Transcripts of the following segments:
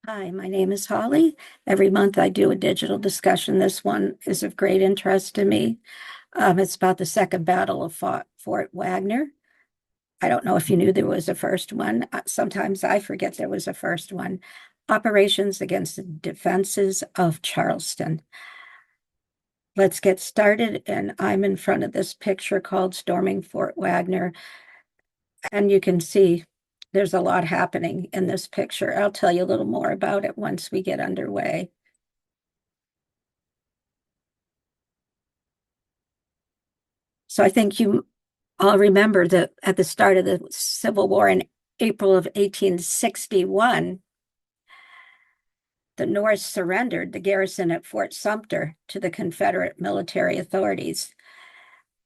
Hi, my name is Holly. Every month I do a digital discussion. This one is of great interest to me. It's about the Second Battle of Fort Wagner. I don't know if you knew there was a first one. Sometimes I forget there was a first one. Operations against the defenses of Charleston. Let's get started. And I'm in front of this picture called Storming Fort Wagner. And you can see there's a lot happening in this picture. I'll tell you a little more about it once we get underway. So I think you all remember that at the start of the Civil War in April of 1861, the North surrendered the garrison at Fort Sumter to the Confederate military authorities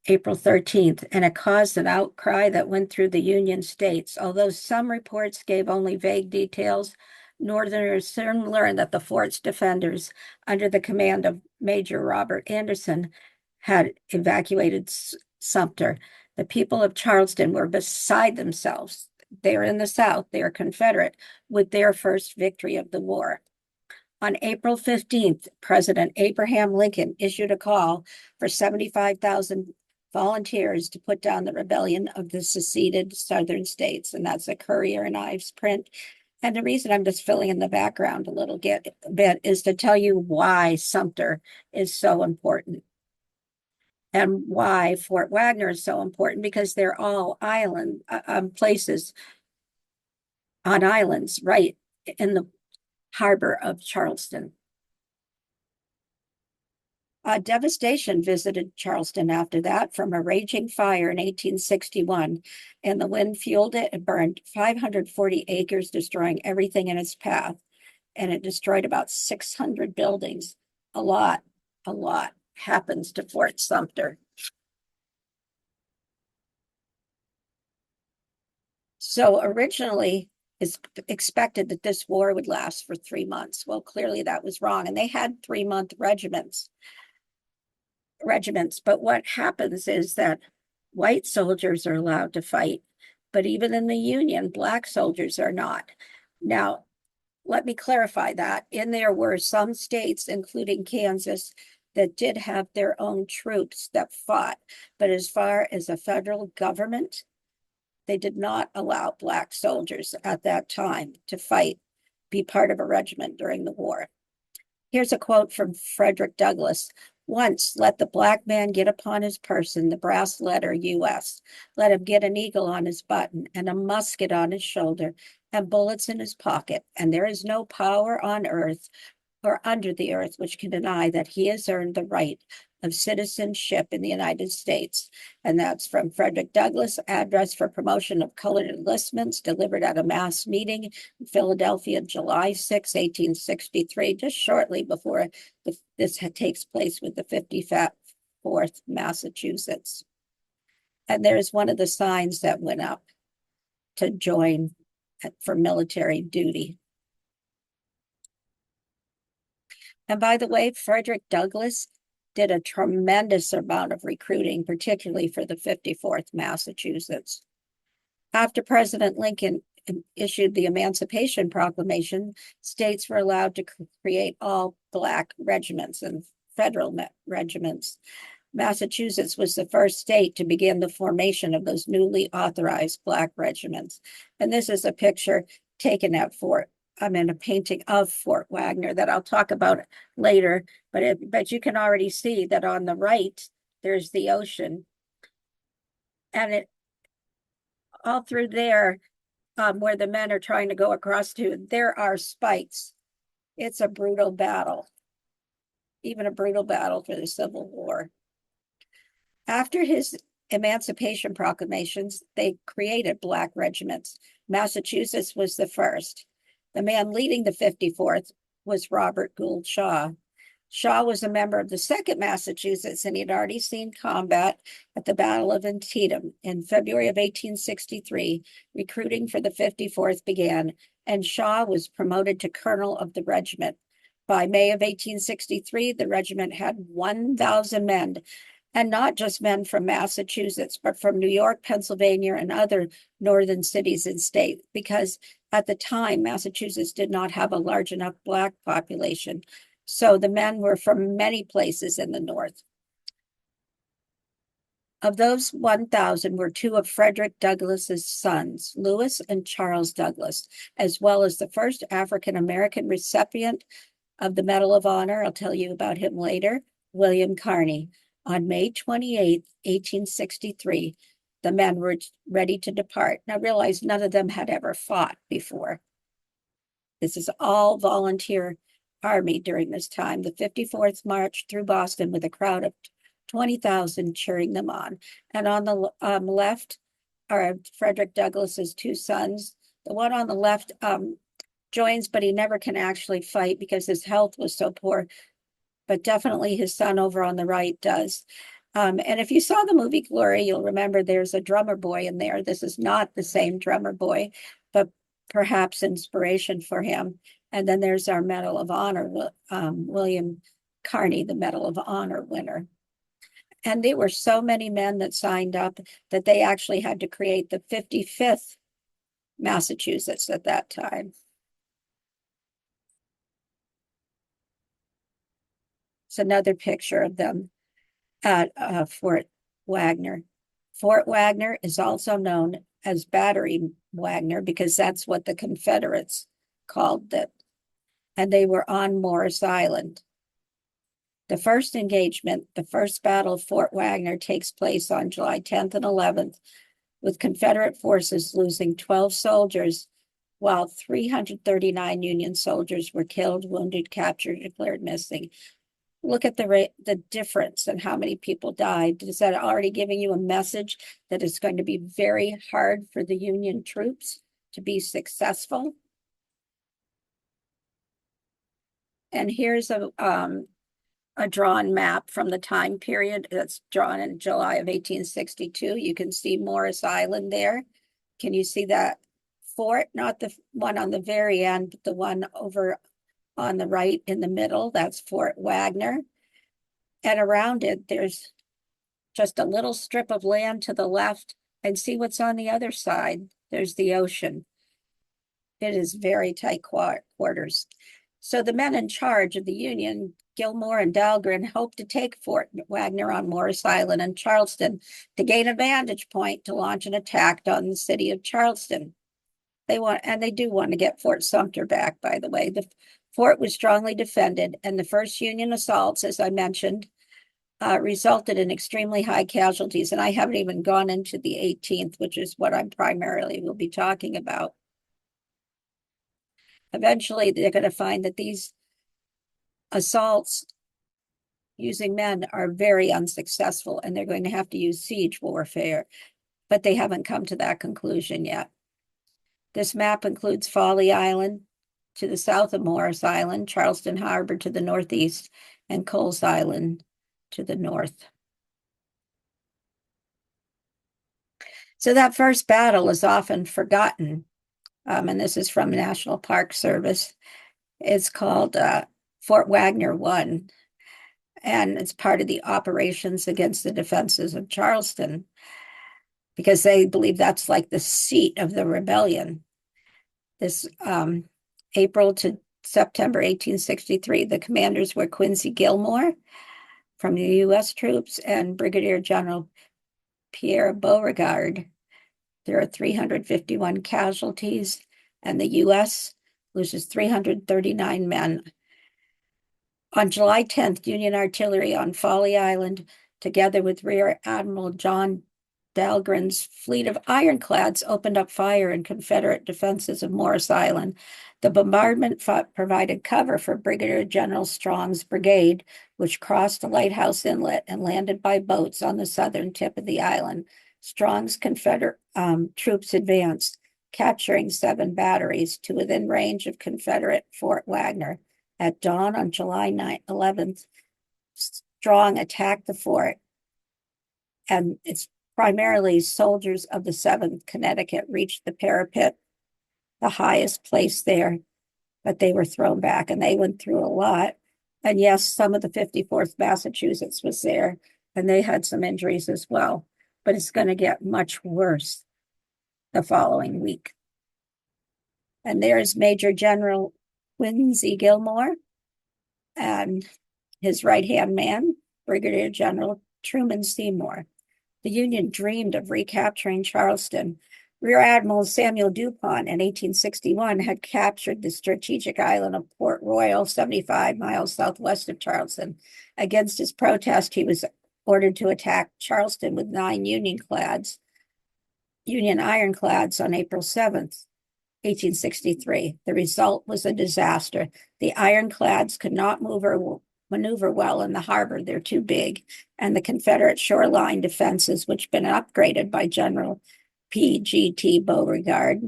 April 13th, and it caused an outcry that went through the Union states. Although some reports gave only vague details, Northerners soon learned that the fort's defenders, under the command of Major Robert Anderson, had evacuated Sumter. The people of Charleston were beside themselves. They are in the South, they are Confederate, with their first victory of the war. On April 15th, President Abraham Lincoln issued a call for 75,000 volunteers to put down the rebellion of the seceded Southern states. And that's a Courier and Ives print. And the reason I'm just filling in the background a little bit is to tell you why Sumter is so important and why Fort Wagner is so important, because they're all island places on islands right in the harbor of Charleston. Devastation visited Charleston after that from a raging fire in 1861, and the wind fueled it and burned 540 acres, destroying everything in its path. And it destroyed about 600 buildings. A lot happens to Fort Sumter. So originally, it's expected that this war would last for 3 months. Well, clearly that was wrong. And they had 3-month regiments. But what happens is that white soldiers are allowed to fight, but even in the Union, black soldiers are not. Now, let me clarify that. In there were some states, including Kansas, that did have their own troops that fought. But as far as the federal government, they did not allow black soldiers at that time to fight, be part of a regiment during the war. Here's a quote from Frederick Douglass. Once let the black man get upon his person the brass letter US. Let him get an eagle on his button and a musket on his shoulder and bullets in his pocket. And there is no power on earth or under the earth which can deny that he has earned the right of citizenship in the United States. And that's from Frederick Douglass, Address for Promotion of Colored Enlistments, delivered at a mass meeting in Philadelphia, July 6, 1863, just shortly before this takes place with the 54th Massachusetts. And there's one of the signs that went up to join for military duty. And by the way, Frederick Douglass did a tremendous amount of recruiting, particularly for the 54th Massachusetts. After President Lincoln issued the Emancipation Proclamation, states were allowed to create all black regiments and federal regiments. Massachusetts was the first state to begin the formation of those newly authorized black regiments. And this is a picture taken at a painting of Fort Wagner that I'll talk about later, but you can already see that on the right, there's the ocean. And it all through there, where the men are trying to go across to, there are spikes. It's a brutal battle, even a brutal battle for the Civil War. After his Emancipation proclamations, they created black regiments. Massachusetts was the first. The man leading the 54th was Robert Gould Shaw. Shaw was a member of the 2nd Massachusetts, and he'd already seen combat at the Battle of Antietam. In February of 1863, recruiting for the 54th began, and Shaw was promoted to colonel of the regiment. By May of 1863, the regiment had 1,000 men, And not just men from Massachusetts, but from New York, Pennsylvania, and other northern cities and states, because at the time, Massachusetts did not have a large enough Black population. So the men were from many places in the North. Of those 1,000 were two of Frederick Douglass's sons, Lewis and Charles Douglas, as well as the first African-American recipient of the Medal of Honor. I'll tell you about him later, William Carney. On May 28th, 1863, the men were ready to depart. Now realize none of them had ever fought before. This is all volunteer army during this time. The 54th marched through Boston with a crowd of 20,000 cheering them on. And on the left are Frederick Douglass's two sons. The one on the left joins, but he never can actually fight because his health was so poor. But definitely his son over on the right does. And if you saw the movie Glory, you'll remember there's a drummer boy in there. This is not the same drummer boy, but perhaps inspiration for him. And then there's our Medal of Honor, William Carney, the Medal of Honor winner. And there were so many men that signed up that they actually had to create the 55th Massachusetts at that time. It's another picture of them at Fort Wagner. Fort Wagner is also known as Battery Wagner because that's what the Confederates called it. And they were on Morris Island. The first engagement, the first Battle of Fort Wagner, takes place on July 10th and 11th, with Confederate forces losing 12 soldiers, while 339 Union soldiers were killed, wounded, captured, declared missing. Look at the difference in how many people died. Is that already giving you a message that it's going to be very hard for the Union troops to be successful? And here's a drawn map from the time period that's drawn in July of 1862. You can see Morris Island there. Can you see that fort? Not the one on the very end, but the one over on the right in the middle. That's Fort Wagner. And around it, there's just a little strip of land to the left. And see what's on the other side. There's the ocean. It is very tight quarters. So the men in charge of the Union, Gilmore and Dahlgren, hoped to take Fort Wagner on Morris Island and Charleston to gain a vantage point to launch an attack on the city of Charleston. They do want to get Fort Sumter back, by the way. The fort was strongly defended, and the first Union assaults, as I mentioned, resulted in extremely high casualties. And I haven't even gone into the 18th, which is what I'm primarily will be talking about. Eventually, they're going to find that these assaults using men are very unsuccessful, and they're going to have to use siege warfare, but they haven't come to that conclusion yet. This map includes Folly Island to the south of Morris Island, Charleston Harbor to the northeast, and Coles Island to the north. So that first battle is often forgotten, and this is from National Park Service. It's called Fort Wagner 1, and it's part of the operations against the defenses of Charleston, because they believe that's like the seat of the rebellion. This April to September 1863, the commanders were Quincy Gilmore from the U.S. troops and Brigadier General Pierre Beauregard. There are 351 casualties, and the U.S. loses 339 men. On July 10th, Union artillery on Folly Island, together with Rear Admiral John Dahlgren's fleet of ironclads, opened up fire in Confederate defenses of Morris Island. The bombardment provided cover for Brigadier General Strong's brigade, which crossed the Lighthouse Inlet and landed by boats on the southern tip of the island. Strong's Confederate troops advanced, capturing 7 batteries to within range of Confederate Fort Wagner. At dawn on July 11th, Strong attacked the fort, and it's primarily soldiers of the 7th Connecticut reached the parapet, the highest place there, but they were thrown back, and they went through a lot. And yes, some of the 54th Massachusetts was there, and they had some injuries as well, but it's going to get much worse the following week. And there's Major General Quincy Gilmore and his right-hand man, Brigadier General Truman Seymour. The Union dreamed of recapturing Charleston. Rear Admiral Samuel DuPont in 1861 had captured the strategic island of Port Royal, 75 miles southwest of Charleston. Against his protest, he was ordered to attack Charleston with 9 Union ironclads on April 7th, 1863. The result was a disaster. The ironclads could not maneuver well in the harbor. They're too big. And the Confederate shoreline defenses, which had been upgraded by General P.G.T. Beauregard,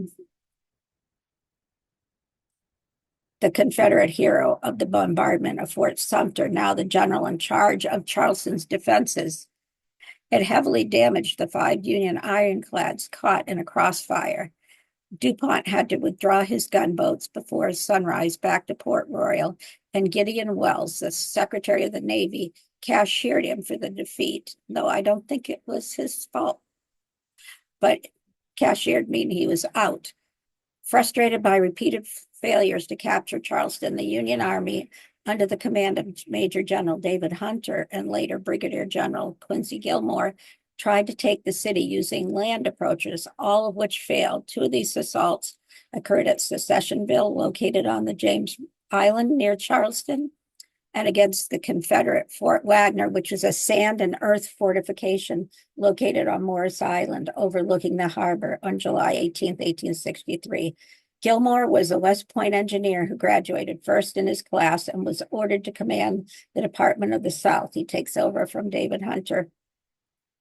the Confederate hero of the bombardment of Fort Sumter, now the general in charge of Charleston's defenses. It heavily damaged the 5 Union ironclads caught in a crossfire. DuPont had to withdraw his gunboats before sunrise back to Port Royal, and Gideon Welles, the Secretary of the Navy, cashiered him for the defeat, though I don't think it was his fault. But cashiered meaning he was out. Frustrated by repeated failures to capture Charleston, the Union Army, under the command of Major General David Hunter and later Brigadier General Quincy Gilmore, tried to take the city using land approaches, all of which failed. 2 of these assaults occurred at Secessionville, located on the James Island near Charleston, and against the Confederate Fort Wagner, which is a sand and earth fortification located on Morris Island, overlooking the harbor, on July 18, 1863. Gilmore was a West Point engineer who graduated first in his class and was ordered to command the Department of the South. He takes over from David Hunter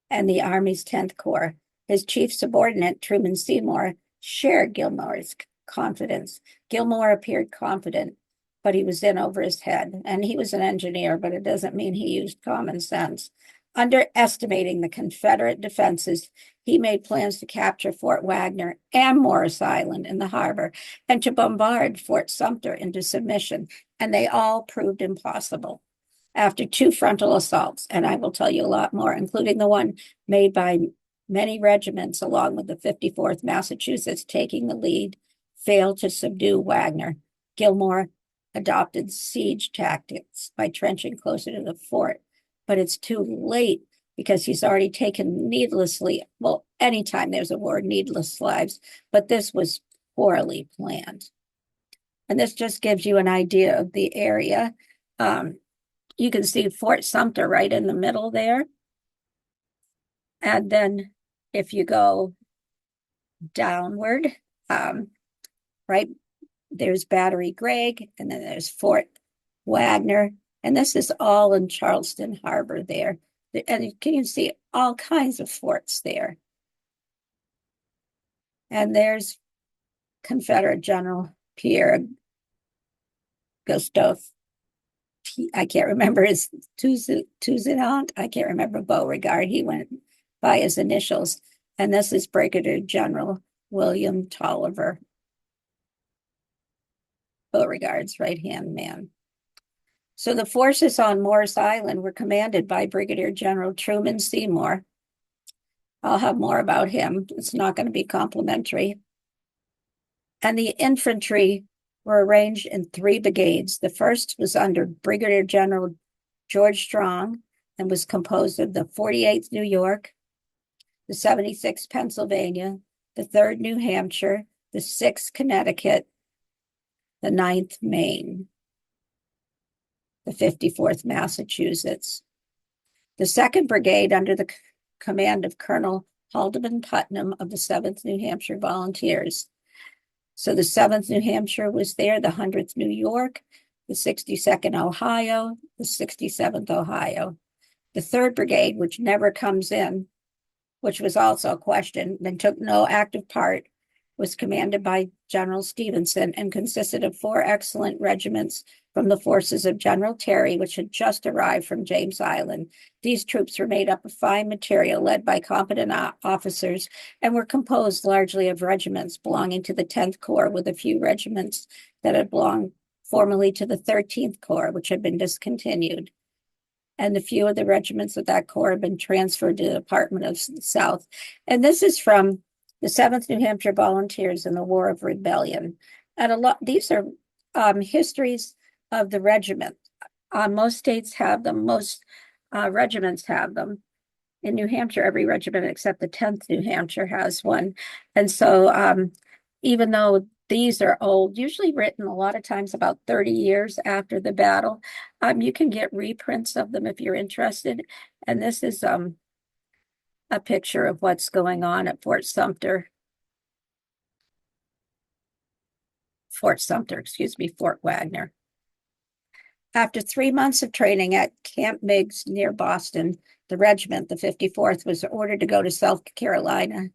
and the Army's 10th Corps. His chief subordinate, Truman Seymour, shared Gilmore's confidence. Gilmore appeared confident, but he was in over his head. And he was an engineer, but it doesn't mean he used common sense. Underestimating the Confederate defenses, he made plans to capture Fort Wagner and Morris Island in the harbor and to bombard Fort Sumter into submission, and they all proved impossible. After 2 frontal assaults, and I will tell you a lot more, including the one made by many regiments along with the 54th Massachusetts taking the lead, failed to subdue Wagner. Gilmore adopted siege tactics by trenching closer to the fort, but it's too late because he's already taken needlessly, well, anytime there's a war, needless lives, but this was poorly planned. And this just gives you an idea of the area. You can see Fort Sumter right in the middle there. And then if you go downward, right, there's Battery Gregg, and then there's Fort Wagner. And this is all in Charleston Harbor there. And you can see all kinds of forts there. And there's Confederate General Pierre Gustave. I can't remember his Toussaint. I can't remember Beauregard. He went by his initials. And this is Brigadier General William Tolliver, Beauregard's right-hand man. So the forces on Morris Island were commanded by Brigadier General Truman Seymour. I'll have more about him. It's not going to be complimentary. And the infantry were arranged in 3 brigades. The first was under Brigadier General George Strong and was composed of the 48th New York, the 76th Pennsylvania, the 3rd New Hampshire, the 6th Connecticut, the 9th Maine, the 54th Massachusetts. The 2nd Brigade, under the command of Colonel Haldeman Putnam of the 7th New Hampshire Volunteers. So the 7th New Hampshire was there, the 100th New York, the 62nd Ohio, the 67th Ohio. The 3rd Brigade, which never comes in, which was also questioned and took no active part, was commanded by General Stevenson and consisted of 4 excellent regiments from the forces of General Terry, which had just arrived from James Island. These troops were made up of fine material led by competent officers and were composed largely of regiments belonging to the 10th Corps, with a few regiments that had belonged formerly to the 13th Corps, which had been discontinued. and a few of the regiments of that corps have been transferred to the Department of the South. And this is from the 7th New Hampshire Volunteers in the War of Rebellion. And these are histories of the regiment. Most states have them, most regiments have them. In New Hampshire, every regiment except the 10th New Hampshire has one. And so even though these are old, usually written a lot of times about 30 years after the battle, you can get reprints of them if you're interested. And this is a picture of what's going on at Fort Sumter, Fort Wagner. After 3 months of training at Camp Meigs near Boston, the regiment, the 54th, was ordered to go to South Carolina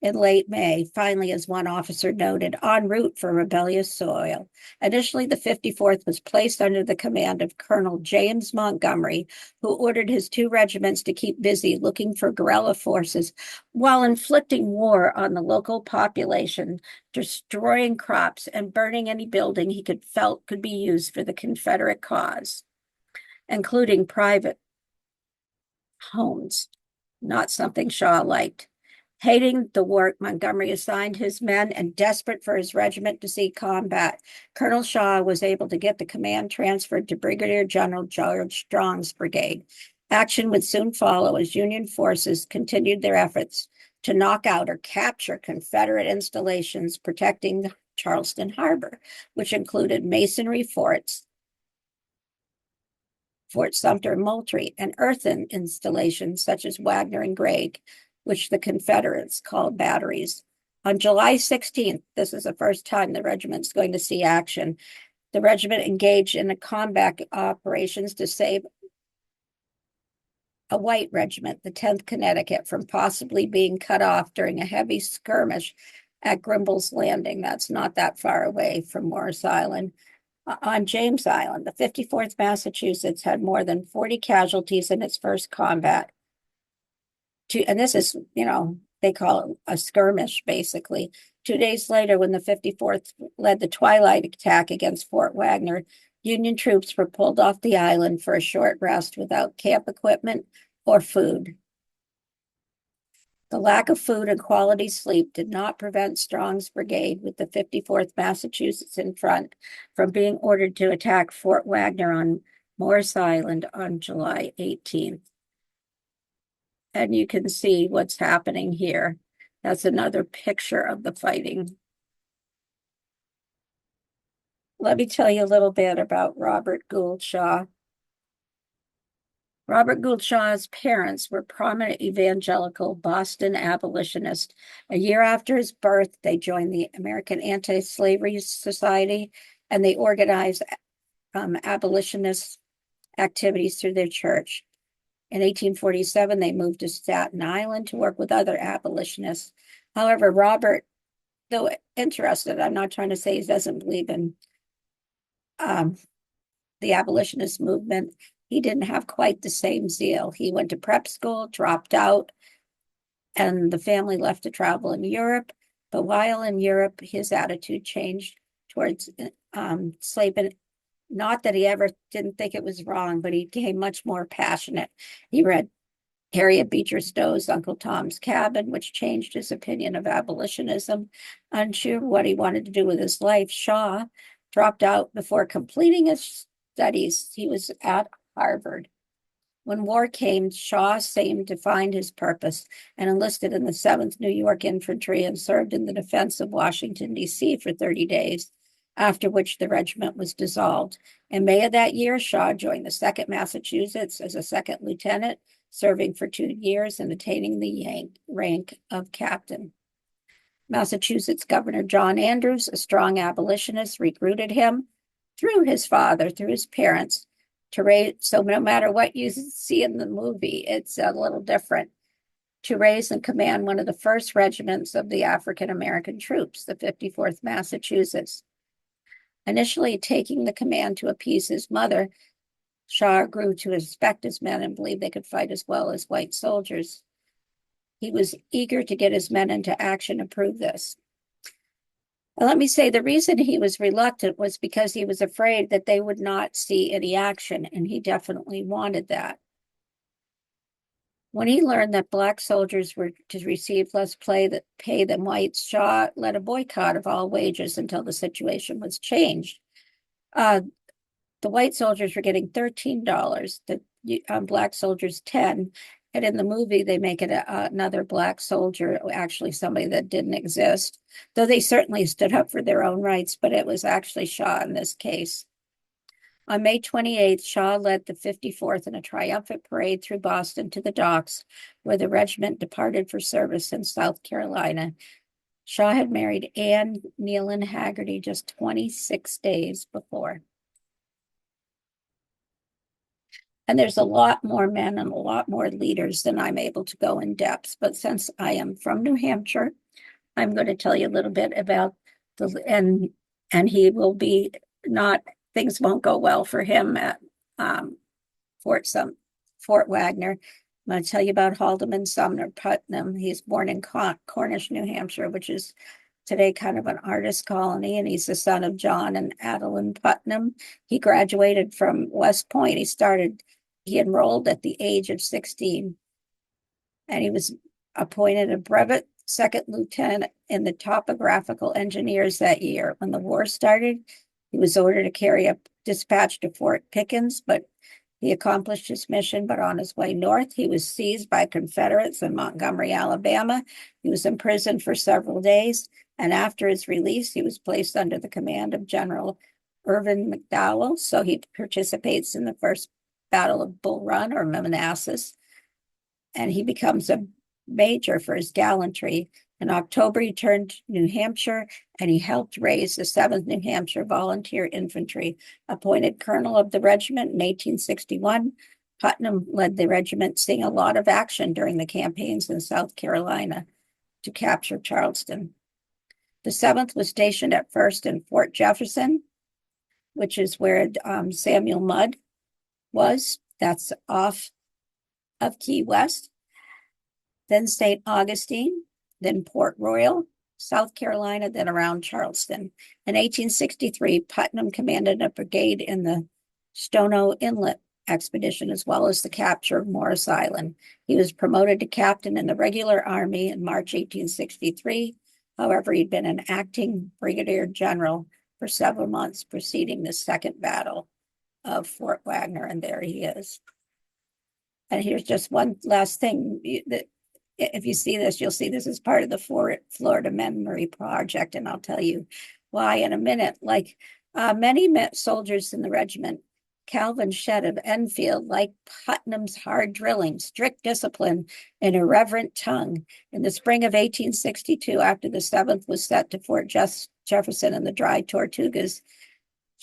in late May, finally, as one officer noted, en route for rebellious soil. Initially, the 54th was placed under the command of Colonel James Montgomery, who ordered his 2 regiments to keep busy looking for guerrilla forces while inflicting war on the local population, destroying crops and burning any building he felt could be used for the Confederate cause, including private homes, not something Shaw liked. Hating the work, Montgomery assigned his men, and desperate for his regiment to see combat, Colonel Shaw was able to get the command transferred to Brigadier General George Strong's brigade. Action would soon follow as Union forces continued their efforts to knock out or capture Confederate installations protecting Charleston Harbor, which included masonry forts, Fort Sumter and Moultrie, and earthen installations such as Wagner and Gregg, which the Confederates called batteries. On July 16th, this is the first time the regiment's going to see action. The regiment engaged in combat operations to save a white regiment, the 10th Connecticut, from possibly being cut off during a heavy skirmish at Grimble's Landing. That's not that far away from Morris Island. On James Island, the 54th Massachusetts had more than 40 casualties in its first combat. And this is, they call it a skirmish, basically. 2 days later, when the 54th led the twilight attack against Fort Wagner, Union troops were pulled off the island for a short rest without camp equipment or food. The lack of food and quality sleep did not prevent Strong's brigade, with the 54th Massachusetts in front, from being ordered to attack Fort Wagner on Morris Island on July 18th. And you can see what's happening here. That's another picture of the fighting. Let me tell you a little bit about Robert Gould Shaw. Robert Gould Shaw's parents were prominent evangelical Boston abolitionists. A year after his birth, they joined the American Anti-Slavery Society, and they organized abolitionist activities through their church. In 1847, they moved to Staten Island to work with other abolitionists. However, Robert, though interested, I'm not trying to say he doesn't believe in the abolitionist movement, he didn't have quite the same zeal. He went to prep school, dropped out, and the family left to travel in Europe. But while in Europe, his attitude changed towards slavery. Not that he ever didn't think it was wrong, but he became much more passionate. He read Harriet Beecher Stowe's Uncle Tom's Cabin, which changed his opinion of abolitionism. Unsure what he wanted to do with his life, Shaw dropped out before completing his studies. He was at Harvard. When war came, Shaw seemed to find his purpose and enlisted in the 7th New York Infantry and served in the defense of Washington, D.C. for 30 days, after which the regiment was dissolved. In May of that year, Shaw joined the 2nd Massachusetts as a second lieutenant, serving for 2 years and attaining the rank of captain. Massachusetts Governor John Andrews, a strong abolitionist, recruited him through his father, through his parents, to raise. So no matter what you see in the movie, it's a little different. To raise and command one of the first regiments of the African-American troops, the 54th Massachusetts. Initially taking the command to appease his mother, Shaw grew to respect his men and believed they could fight as well as white soldiers. He was eager to get his men into action and prove this. And let me say, the reason he was reluctant was because he was afraid that they would not see any action, and he definitely wanted that. When he learned that black soldiers were to receive less pay than whites, Shaw led a boycott of all wages until the situation was changed. Uh, the white soldiers were getting $13, the black soldiers 10. And in the movie, they make it another black soldier, actually somebody that didn't exist, though they certainly stood up for their own rights, but it was actually Shaw in this case. On May 28th, Shaw led the 54th in a triumphant parade through Boston to the docks, where the regiment departed for service in South Carolina. Shaw had married Anne Nealon Haggerty just 26 days before. And there's a lot more men and a lot more leaders than I'm able to go in depth. But since I am from New Hampshire, I'm going to tell you a little bit about and he will be not, things won't go well for him at Fort Wagner. I'm going to tell you about Haldeman Sumner Putnam. He's born in Cornish, New Hampshire, which is today kind of an artist colony, and he's the son of John and Adeline Putnam. He graduated from West Point. He enrolled at the age of 16, and he was appointed a brevet second lieutenant in the topographical engineers that year. When the war started, he was ordered to carry a dispatch to Fort Pickens, but he accomplished his mission. But on his way north, he was seized by Confederates in Montgomery, Alabama. He was imprisoned for several days, and after his release, he was placed under the command of General Irvin McDowell. So he participates in the first Battle of Bull Run or Manassas, and he becomes a major for his gallantry. In October, he turned to New Hampshire, and he helped raise the 7th New Hampshire Volunteer Infantry. Appointed colonel of the regiment in 1861, Putnam led the regiment, seeing a lot of action during the campaigns in South Carolina to capture Charleston. The 7th was stationed at first in Fort Jefferson, which is where Samuel Mudd was. That's off of Key West. Then St. Augustine, then Port Royal, South Carolina, then around Charleston. In 1863, Putnam commanded a brigade in the Stono Inlet expedition, as well as the capture of Morris Island. He was promoted to captain in the regular army in March 1863. However, he'd been an acting brigadier general for several months preceding the Second Battle of Fort Wagner, and there he is. And here's just one last thing. If you see this, you'll see this is part of the Florida Memory Project, and I'll tell you why in a minute. Like many soldiers in the regiment, Calvin Shedd of Enfield, like Putnam's hard drilling, strict discipline, and irreverent tongue. In the spring of 1862, after the 7th was set to Fort Jefferson and the Dry Tortugas,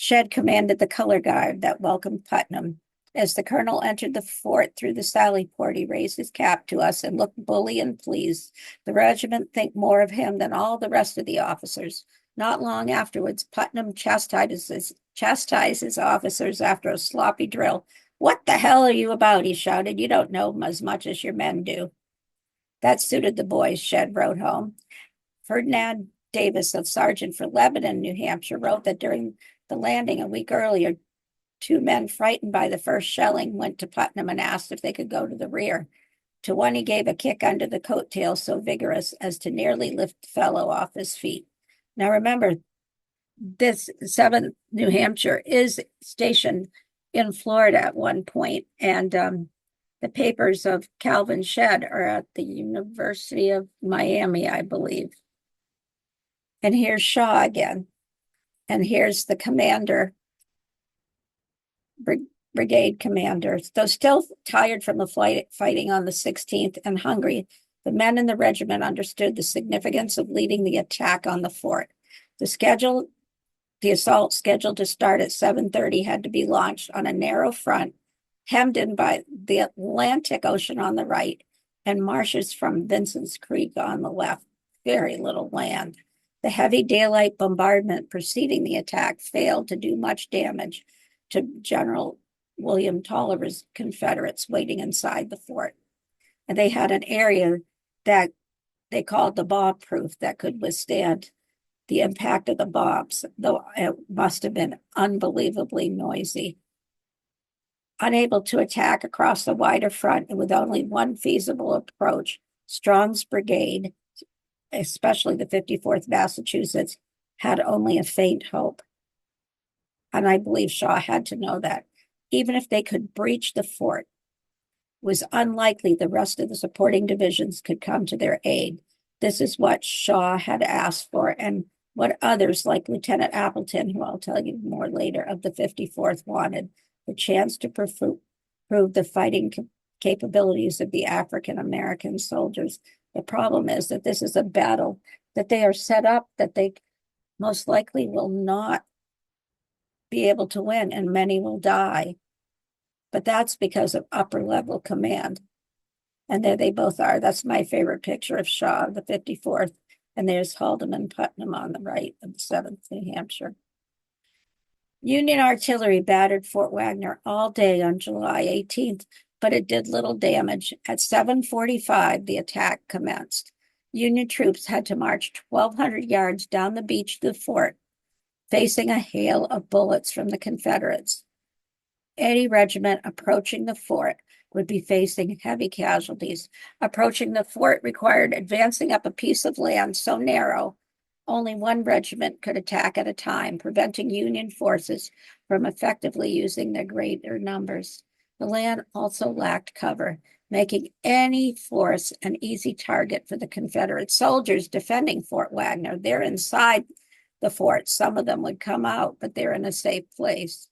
Shedd commanded the color guard that welcomed Putnam. As the colonel entered the fort through the sally port, he raised his cap to us and looked bully and pleased. The regiment think more of him than all the rest of the officers. Not long afterwards, Putnam chastised his officers after a sloppy drill. "What the hell are you about?" he shouted. "You don't know as much as your men do." That suited the boys, Shedd wrote home. Ferdinand Davis, a sergeant for Lebanon, New Hampshire, wrote that during the landing a week earlier, 2 men frightened by the first shelling went to Putnam and asked if they could go to the rear. To one, he gave a kick under the coattail so vigorous as to nearly lift the fellow off his feet. Now remember, this 7th New Hampshire is stationed in Florida at one point, and the papers of Calvin Shedd are at the University of Miami, I believe. And here's Shaw again, and here's the commander, brigade commander. Though still tired from the fighting on the 16th and hungry, the men in the regiment understood the significance of leading the attack on the fort. The assault scheduled to start at 7:30 had to be launched on a narrow front, hemmed in by the Atlantic Ocean on the right and marshes from Vincent's Creek on the left. Very little land. The heavy daylight bombardment preceding the attack failed to do much damage to General William Tolliver's Confederates waiting inside the fort. And they had an area that they called the bomb-proof that could withstand the impact of the bombs, though it must have been unbelievably noisy. Unable to attack across the wider front and with only one feasible approach, Strong's brigade, especially the 54th Massachusetts, had only a faint hope. And I believe Shaw had to know that. Even if they could breach the fort, it was unlikely the rest of the supporting divisions could come to their aid. This is what Shaw had asked for, and what others like Lieutenant Appleton, who I'll tell you more later, of the 54th wanted, the chance to prove the fighting capabilities of the African American soldiers. The problem is that this is a battle that they are set up that they most likely will not be able to win, and many will die. But that's because of upper level command. And there they both are. That's my favorite picture of Shaw, the 54th. And there's Haldeman Putnam on the right of the 7th New Hampshire. Union artillery battered Fort Wagner all day on July 18th, but it did little damage. At 7:45, the attack commenced. Union troops had to march 1,200 yards down the beach to the fort, facing a hail of bullets from the Confederates. Any regiment approaching the fort would be facing heavy casualties. Approaching the fort required advancing up a piece of land so narrow only one regiment could attack at a time, preventing Union forces from effectively using their greater numbers. The land also lacked cover, making any force an easy target for the Confederate soldiers defending Fort Wagner. They're inside the fort. Some of them would come out, but they're in a safe place.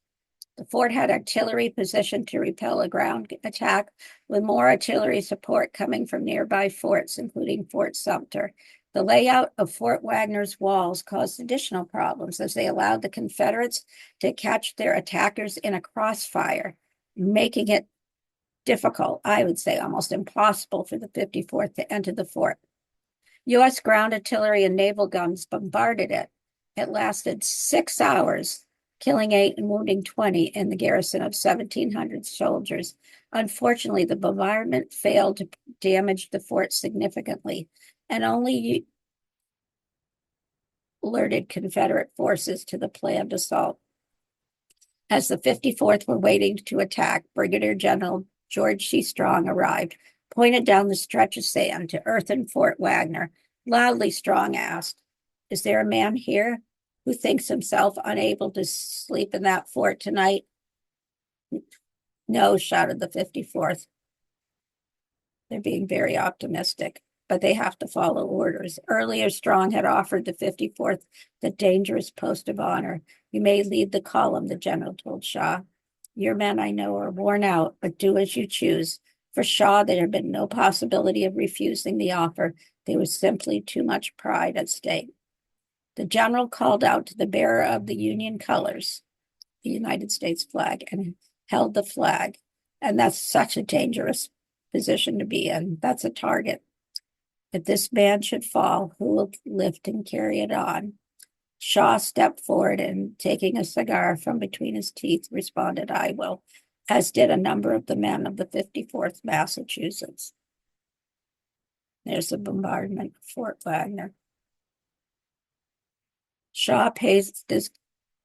The fort had artillery positioned to repel a ground attack, with more artillery support coming from nearby forts, including Fort Sumter. The layout of Fort Wagner's walls caused additional problems as they allowed the Confederates to catch their attackers in a crossfire, making it difficult, I would say almost impossible, for the 54th to enter the fort. U.S. ground artillery and naval guns bombarded it. It lasted 6 hours, killing 8 and wounding 20 in the garrison of 1,700 soldiers. Unfortunately, the bombardment failed to damage the fort significantly, and only alerted Confederate forces to the planned assault. As the 54th were waiting to attack, Brigadier General George C. Strong arrived, pointed down the stretch of sand to earthen Fort Wagner. Loudly, Strong asked, "Is there a man here who thinks himself unable to sleep in that fort tonight?" "No," shouted the 54th. They're being very optimistic, but they have to follow orders. Earlier, Strong had offered the 54th the dangerous post of honor. "You may lead the column," the general told Shaw. "Your men, I know, are worn out, but do as you choose." For Shaw, there had been no possibility of refusing the offer. There was simply too much pride at stake. The general called out to the bearer of the Union colors, the United States flag, and held the flag. And that's such a dangerous position to be in. That's a target. If this man should fall, who will lift and carry it on? Shaw stepped forward and, taking a cigar from between his teeth, responded, "I will," as did a number of the men of the 54th Massachusetts. There's the bombardment of Fort Wagner. Shaw paced his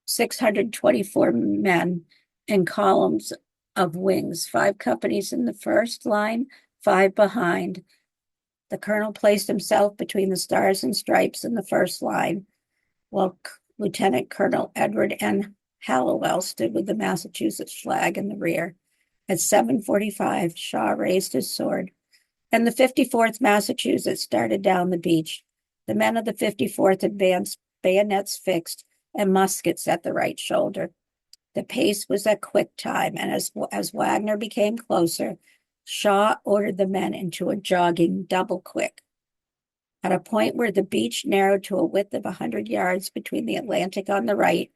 624 men in columns of wings, 5 companies in the first line, 5 behind. The colonel placed himself between the stars and stripes in the first line, while Lieutenant Colonel Edward N. Hallowell stood with the Massachusetts flag in the rear. At 7:45, Shaw raised his sword, and the 54th Massachusetts started down the beach. The men of the 54th advanced, bayonets fixed, and muskets at the right shoulder. The pace was at quick time, and as Wagner became closer, Shaw ordered the men into a jogging double quick. At a point where the beach narrowed to a width of 100 yards between the Atlantic on the right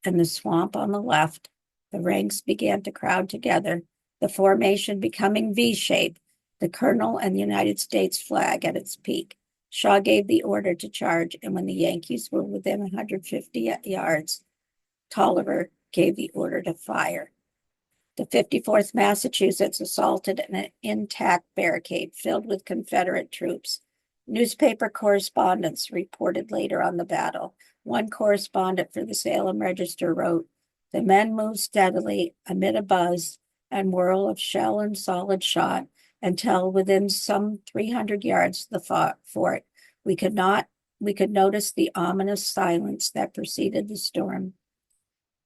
and the swamp on the left, the ranks began to crowd together, the formation becoming V-shaped, the colonel and the United States flag at its peak. Shaw gave the order to charge, and when the Yankees were within 150 yards, Tolliver gave the order to fire. The 54th Massachusetts assaulted an intact barricade filled with Confederate troops. Newspaper correspondents reported later on the battle. One correspondent for the Salem Register wrote, "The men moved steadily amid a buzz and whirl of shell and solid shot until within some 300 yards of the fort, we could notice the ominous silence that preceded the storm.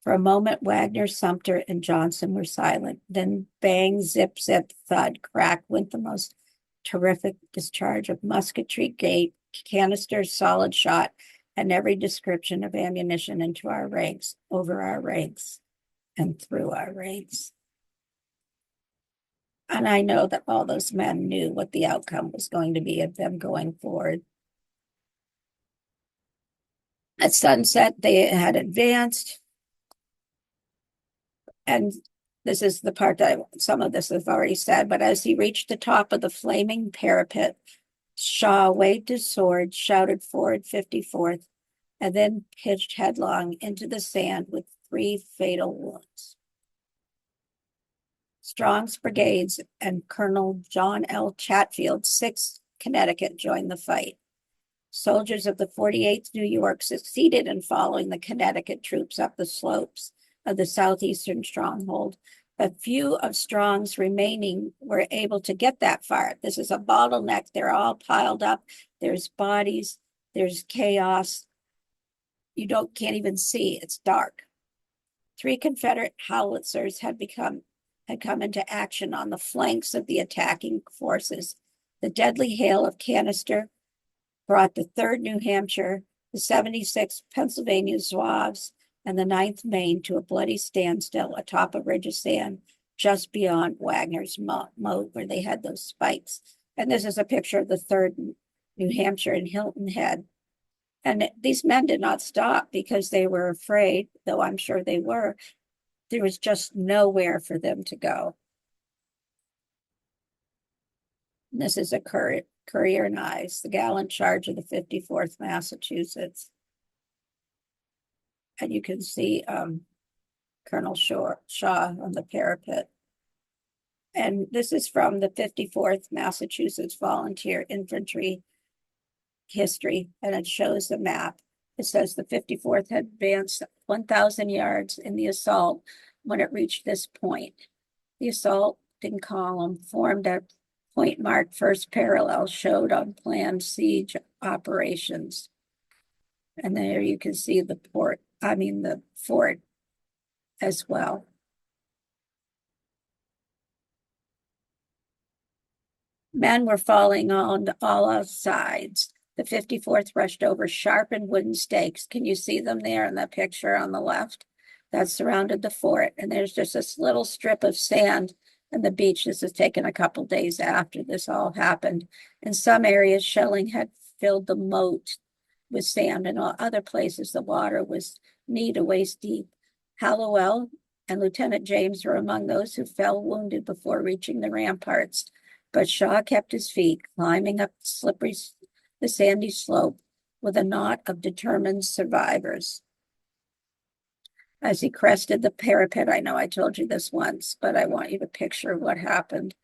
For a moment, Wagner, Sumter, and Johnson were silent. Then bang, zip, zip, thud, crack went the most terrific discharge of musketry, canisters, solid shot, and every description of ammunition into our ranks, over our ranks, and through our ranks. And I know that all those men knew what the outcome was going to be of them going forward. At sunset, they had advanced, and this is the part that some of this I've already said, but as he reached the top of the flaming parapet, Shaw waved his sword, shouted forward 54th, and then pitched headlong into the sand with 3 fatal wounds. Strong's brigades and Colonel John L. Chatfield's 6th Connecticut joined the fight. Soldiers of the 48th New York succeeded in following the Connecticut troops up the slopes of the southeastern stronghold. A few of Strong's remaining were able to get that far. This is a bottleneck. They're all piled up. There's bodies. There's chaos. You can't even see. It's dark. 3 Confederate howitzers had come into action on the flanks of the attacking forces. The deadly hail of canister brought the 3rd New Hampshire, the 76th Pennsylvania Zouaves, and the 9th Maine to a bloody standstill atop a ridge of sand just beyond Wagner's moat where they had those spikes. And this is a picture of the 3rd New Hampshire in Hilton Head. And these men did not stop because they were afraid, though I'm sure they were. There was just nowhere for them to go. And this is a Courier and Eyes, the gallant charge of the 54th Massachusetts. And you can see Colonel Shaw on the parapet. And this is from the 54th Massachusetts Volunteer Infantry history, and it shows the map. It says the 54th had advanced 1,000 yards in the assault when it reached this point. The assault in column formed at point marked first parallel showed on planned siege operations. And there you can see the fort as well. Men were falling on all sides. The 54th rushed over sharpened wooden stakes. Can you see them there in the picture on the left? That surrounded the fort. And there's just this little strip of sand on the beach. This was taken a couple days after this all happened. In some areas, shelling had filled the moat with sand. In other places, the water was knee to waist deep. Hallowell and Lieutenant James were among those who fell wounded before reaching the ramparts. But Shaw kept his feet, climbing up the sandy slope with a knot of determined survivors. As he crested the parapet, I know I told you this once, but I want you to picture what happened.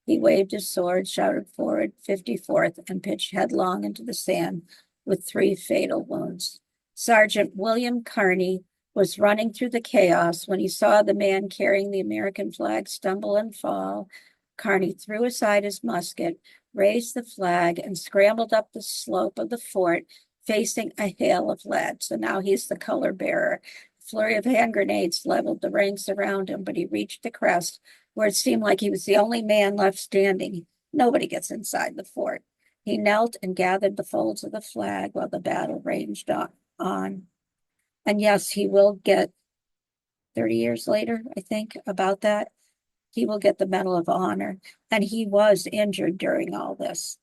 He waved his sword, shouted forward 54th, and pitched headlong into the sand with 3 fatal wounds. Sergeant William Kearney was running through the chaos when he saw the man carrying the American flag stumble and fall. Kearney threw aside his musket, raised the flag, and scrambled up the slope of the fort, facing a hail of lead. So now he's the color bearer. A flurry of hand grenades leveled the ranks around him, but he reached the crest where it seemed like he was the only man left standing. Nobody gets inside the fort. He knelt and gathered the folds of the flag while the battle raged on. And yes, he will get 30 years later, I think, about that. He will get the Medal of Honor, and he was injured during all this.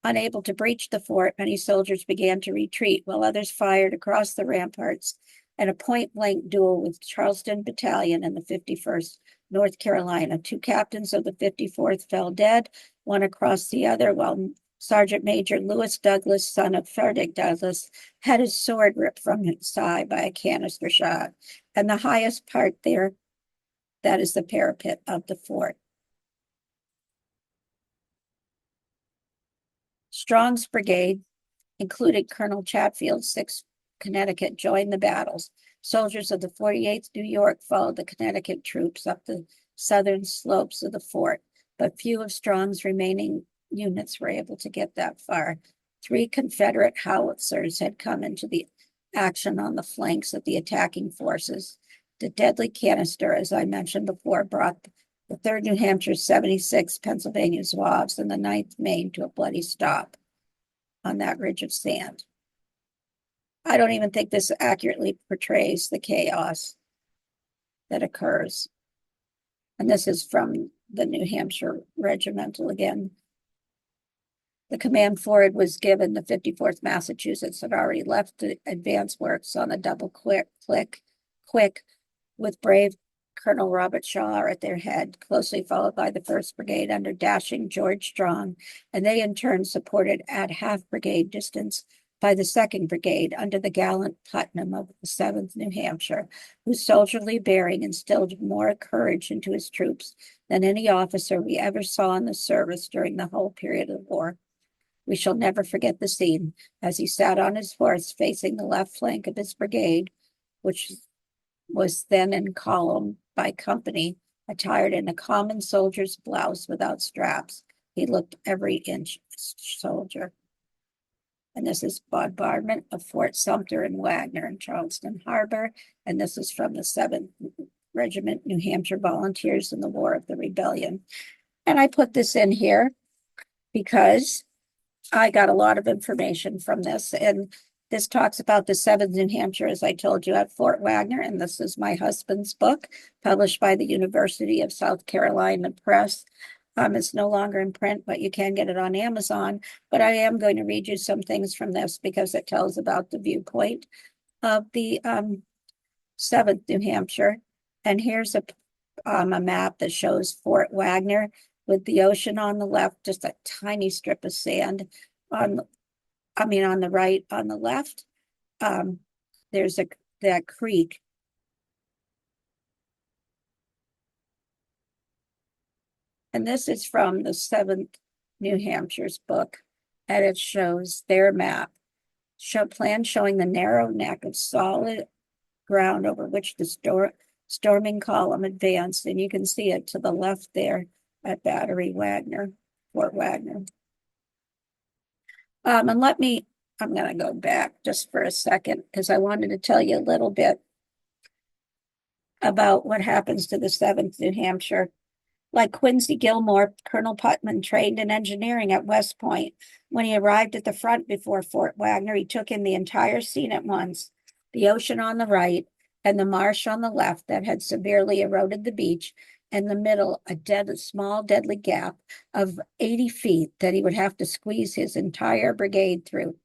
Unable to breach the fort, many soldiers began to retreat, while others fired across the ramparts. And a point-blank duel with Charleston Battalion and the 51st North Carolina. 2 captains of the 54th fell dead, one across the other, while Sergeant Major Lewis Douglas, son of Frederick Douglass, had his sword ripped from his side by a canister shot. And the highest part there, that is the parapet of the fort. Strong's brigade, including Colonel Chatfield's 6th Connecticut, joined the battles. Soldiers of the 48th New York followed the Connecticut troops up the southern slopes of the fort, but few of Strong's remaining units were able to get that far. 3 Confederate howitzers had come into the action on the flanks of the attacking forces. The deadly canister, as I mentioned before, brought the 3rd New Hampshire, 76th Pennsylvania Zouaves, and the 9th Maine to a bloody stop on that ridge of sand. I don't even think this accurately portrays the chaos that occurs. And this is from the New Hampshire Regimental again. The command for it was given. The 54th Massachusetts had already left the advance works on a double quick, with brave Colonel Robert Shaw at their head, closely followed by the 1st Brigade under dashing George Strong, and they in turn supported at half brigade distance by the 2nd Brigade under the gallant Putnam of the 7th New Hampshire, whose soldierly bearing instilled more courage into his troops than any officer we ever saw in the service during the whole period of the war. We shall never forget the scene as he sat on his horse facing the left flank of his brigade, which was then in column by company, attired in a common soldier's blouse without straps. He looked every inch a soldier. And this is bombardment of Fort Sumter and Wagner in Charleston Harbor. And this is from the 7th Regiment, New Hampshire Volunteers in the War of the Rebellion. And I put this in here because I got a lot of information from this. And this talks about the 7th New Hampshire, as I told you, at Fort Wagner. And this is my husband's book, published by the University of South Carolina Press. It's no longer in print, but you can get it on Amazon. But I am going to read you some things from this because it tells about the viewpoint of the 7th New Hampshire. And here's a map that shows Fort Wagner with the ocean on the left, just a tiny strip of sand. On the right, on the left, there's that creek. And this is from the 7th New Hampshire's book, and it shows their map, plan showing the narrow neck of solid ground over which the storming column advanced, and you can see it to the left there at Fort Wagner. And I'm going to go back just for a second because I wanted to tell you a little bit about what happens to the 7th New Hampshire. Like Quincy Gilmore, Colonel Putnam trained in engineering at West Point. When he arrived at the front before Fort Wagner, he took in the entire scene at once, the ocean on the right and the marsh on the left that had severely eroded the beach, and in the middle, a small deadly gap of 80 feet that he would have to squeeze his entire brigade through.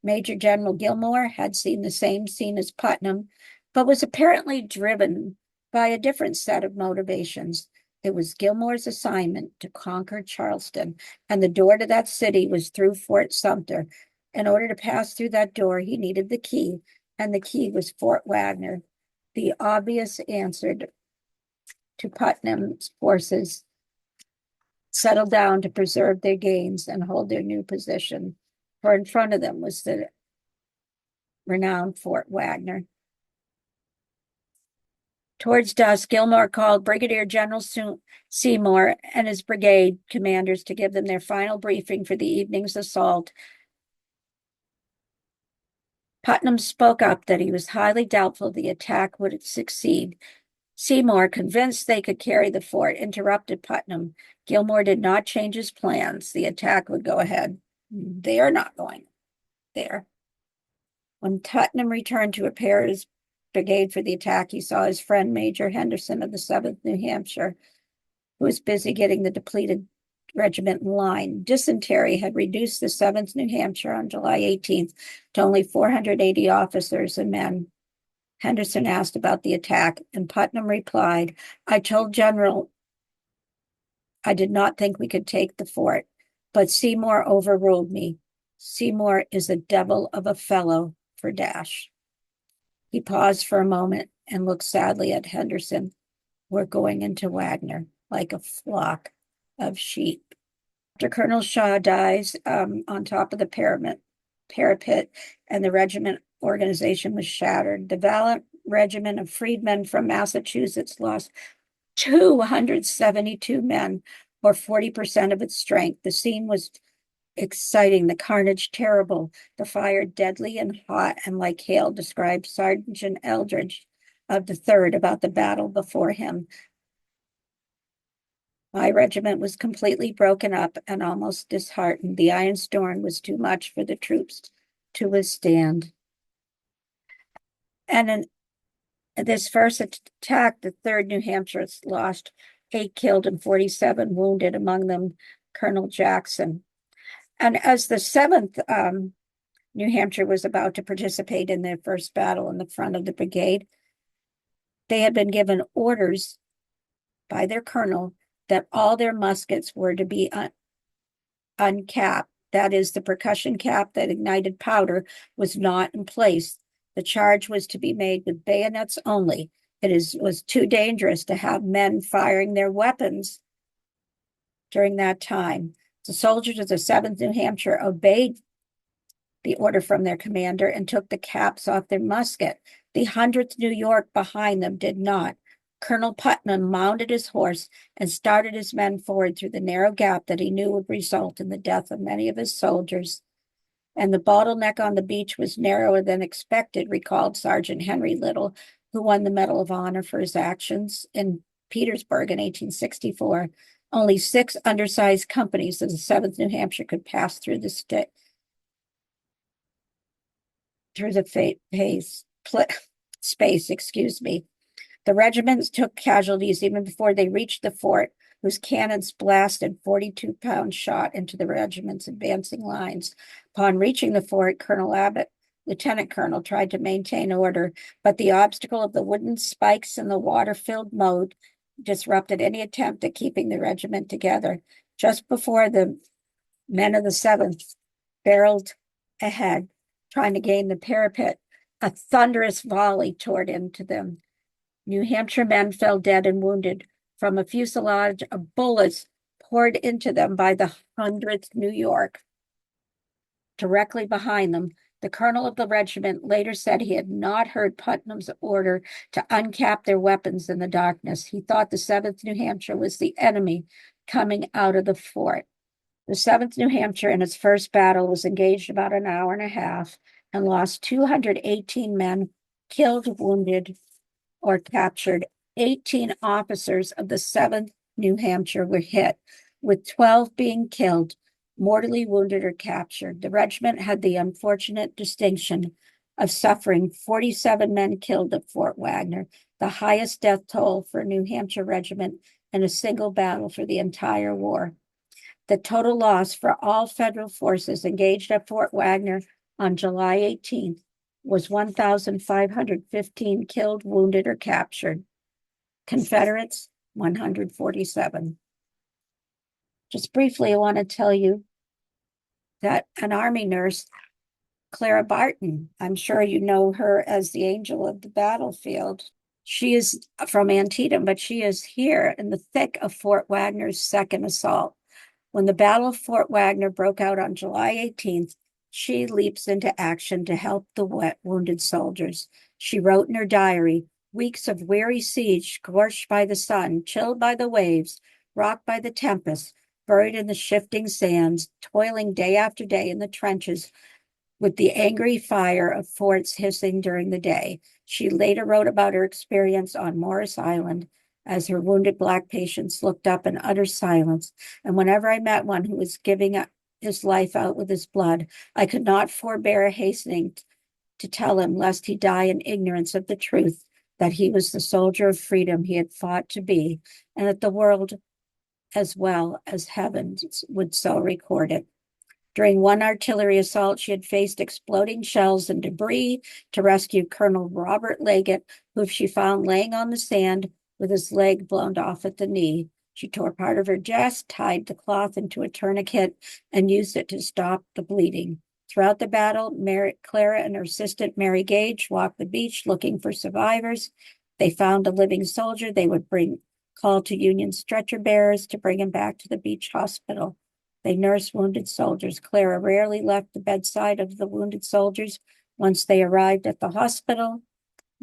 Major General Gilmore had seen the same scene as Putnam, but was apparently driven by a different set of motivations. It was Gilmore's assignment to conquer Charleston, and the door to that city was through Fort Sumter. In order to pass through that door, he needed the key, and the key was Fort Wagner. The obvious answer to Putnam's forces settled down to preserve their gains and hold their new position, for in front of them was the renowned Fort Wagner. Towards dusk, Gilmore called Brigadier General Seymour and his brigade commanders to give them their final briefing for the evening's assault. Putnam spoke up that he was highly doubtful the attack would succeed. Seymour, convinced they could carry the fort, interrupted Putnam. Gilmore did not change his plans. The attack would go ahead. They are not going there. When Putnam returned to prepare his brigade for the attack, he saw his friend Major Henderson of the 7th New Hampshire, who was busy getting the depleted regiment in line. Dysentery had reduced the 7th New Hampshire on July 18th to only 480 officers and men. Henderson asked about the attack, and Putnam replied, I told General I did not think we could take the fort, but Seymour overruled me. Seymour is a devil of a fellow for dash. He paused for a moment and looked sadly at Henderson. We're going into Wagner like a flock of sheep. After Colonel Shaw dies on top of the parapet, and the regiment organization was shattered, the valiant regiment of freedmen from Massachusetts lost 272 men, or 40% of its strength. The scene was exciting, the carnage terrible, the fire deadly and hot, and like hail, described Sergeant Eldridge of the 3rd about the battle before him. My regiment was completely broken up and almost disheartened. The iron storm was too much for the troops to withstand. And in this first attack, the 3rd New Hampshire lost 8 killed and 47 wounded, among them Colonel Jackson. And as the 7th New Hampshire was about to participate in their first battle in the front of the brigade, they had been given orders by their colonel that all their muskets were to be uncapped. That is, the percussion cap that ignited powder was not in place. The charge was to be made with bayonets only. Was too dangerous to have men firing their weapons during that time. The soldiers of the 7th New Hampshire obeyed the order from their commander and took the caps off their musket. The 100th New York behind them did not. Colonel Putnam mounted his horse and started his men forward through the narrow gap that he knew would result in the death of many of his soldiers. And the bottleneck on the beach was narrower than expected, recalled Sergeant Henry Little, who won the Medal of Honor for his actions in Petersburg in 1864. Only 6 undersized companies of the 7th New Hampshire could pass through the space, excuse me. The regiments took casualties even before they reached the fort, whose cannons blasted 42-pound shot into the regiment's advancing lines. Upon reaching the fort, Colonel Abbott, lieutenant colonel, tried to maintain order, but the obstacle of the wooden spikes and the water-filled moat disrupted any attempt at keeping the regiment together. Just before the men of the 7th barreled ahead, trying to gain the parapet, a thunderous volley tore into them. New Hampshire men fell dead and wounded from a fusillade of bullets poured into them by the 100th New York. Directly behind them, the colonel of the regiment later said he had not heard Putnam's order to uncap their weapons in the darkness. He thought the 7th New Hampshire was the enemy coming out of the fort. The 7th New Hampshire in its first battle was engaged about an hour and a half and lost 218 men killed, wounded, or captured. 18 officers of the 7th New Hampshire were hit, with 12 being killed, mortally wounded, or captured. The regiment had the unfortunate distinction of suffering 47 men killed at Fort Wagner, the highest death toll for a New Hampshire regiment in a single battle for the entire war. The total loss for all federal forces engaged at Fort Wagner on July 18th was 1,515 killed, wounded, or captured. Confederates, 147. Just briefly, I want to tell you that an Army nurse, Clara Barton, I'm sure you know her as the angel of the battlefield. She is from Antietam, but she is here in the thick of Fort Wagner's second assault. When the Battle of Fort Wagner broke out on July 18th, she leaps into action to help the wounded soldiers. She wrote in her diary, "Weeks of weary siege, scorched by the sun, chilled by the waves, rocked by the tempest, buried in the shifting sands, toiling day after day in the trenches with the angry fire of forts hissing during the day." She later wrote about her experience on Morris Island as her wounded Black patients looked up in utter silence. "And whenever I met one who was giving his life out with his blood, I could not forbear hastening to tell him, lest he die in ignorance of the truth, that he was the soldier of freedom he had fought to be, and that the world, as well as heaven, would so record it." During one artillery assault, she had faced exploding shells and debris to rescue Colonel Robert Leggett, who she found laying on the sand with his leg blown off at the knee. She tore part of her dress, tied the cloth into a tourniquet, and used it to stop the bleeding. Throughout the battle, Clara and her assistant, Mary Gage, walked the beach looking for survivors. They found a living soldier. They would call to Union stretcher bearers to bring him back to the beach hospital. They nursed wounded soldiers. Clara rarely left the bedside of the wounded soldiers once they arrived at the hospital.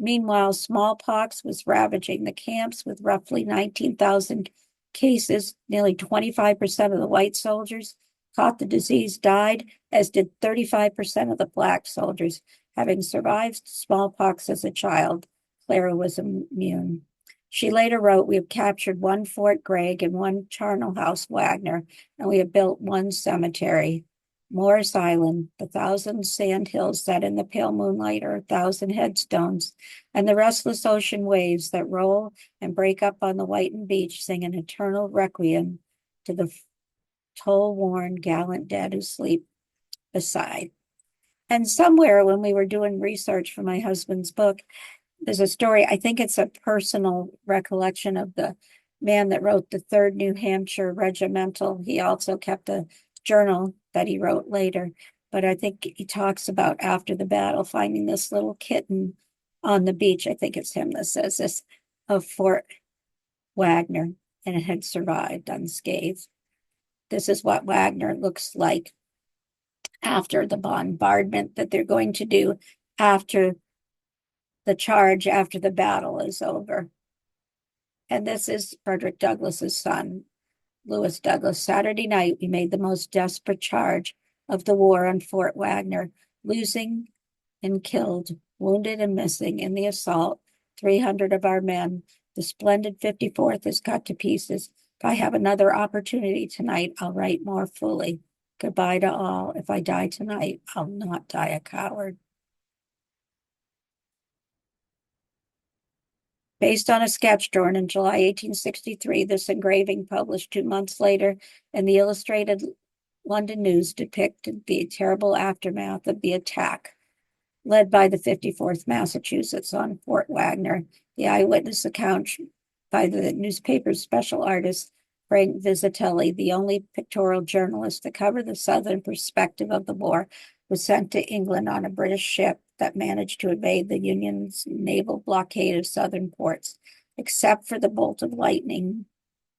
Meanwhile, smallpox was ravaging the camps with roughly 19,000 cases. Nearly 25% of the white soldiers caught the disease died, as did 35% of the black soldiers. Having survived smallpox as a child, Clara was immune. She later wrote, "We have captured one Fort Gregg and one charnel house Wagner, and we have built one cemetery. Morris Island, the 1,000 sand hills set in the pale moonlight are 1,000 headstones, and the restless ocean waves that roll and break up on the whitened beach sing an eternal requiem to the toll-worn gallant dead who sleep beside." And somewhere when we were doing research for my husband's book, there's a story, I think it's a personal recollection of the man that wrote the 3rd New Hampshire Regimental. He also kept a journal that he wrote later, but I think he talks about after the battle finding this little kitten on the beach. I think it's him that says this, of Fort Wagner, and it had survived unscathed. This is what Wagner looks like after the bombardment that they're going to do after the charge, after the battle is over. And this is Frederick Douglass's son, Lewis Douglass. "Saturday night, we made the most desperate charge of the war on Fort Wagner, losing and killed, wounded and missing in the assault 300 of our men. The splendid 54th is cut to pieces. If I have another opportunity tonight, I'll write more fully. Goodbye to all. If I die tonight, I'll not die a coward." Based on a sketch drawn in July 1863, this engraving, published 2 months later in the Illustrated London News, depicted the terrible aftermath of the attack led by the 54th Massachusetts on Fort Wagner. The eyewitness account by the newspaper's special artist, Frank Visitelli, the only pictorial journalist to cover the Southern perspective of the war, was sent to England on a British ship that managed to evade the Union's naval blockade of Southern ports. Except for the bolt of lightning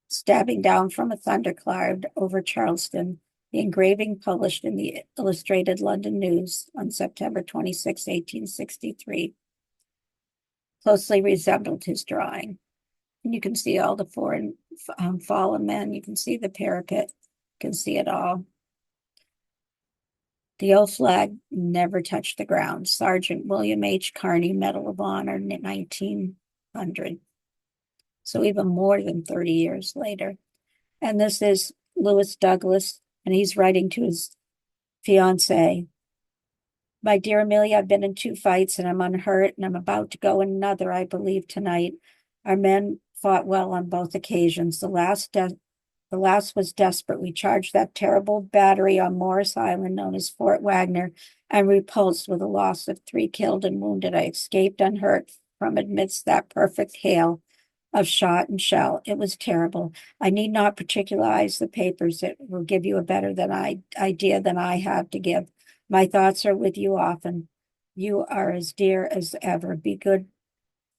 stabbing down from a thundercloud over Charleston, the engraving, published in the Illustrated London News on September 26, 1863, closely resembled his drawing. And you can see all the foreign fallen men. You can see the parapet. You can see it all. The old flag never touched the ground. Sergeant William H. Carney, Medal of Honor, 1900. So even more than 30 years later. And this is Lewis Douglass, and he's writing to his fiancée. "My dear Amelia, I've been in 2 fights and I'm unhurt, and I'm about to go in another, I believe, tonight. Our men fought well on both occasions. The last was desperate. We charged that terrible battery on Morris Island, known as Fort Wagner, and repulsed with a loss of 3 killed and wounded. I escaped unhurt from amidst that perfect hail of shot and shell. It was terrible. I need not particularize the papers. It will give you a better idea than I have to give. My thoughts are with you often. You are as dear as ever. Be good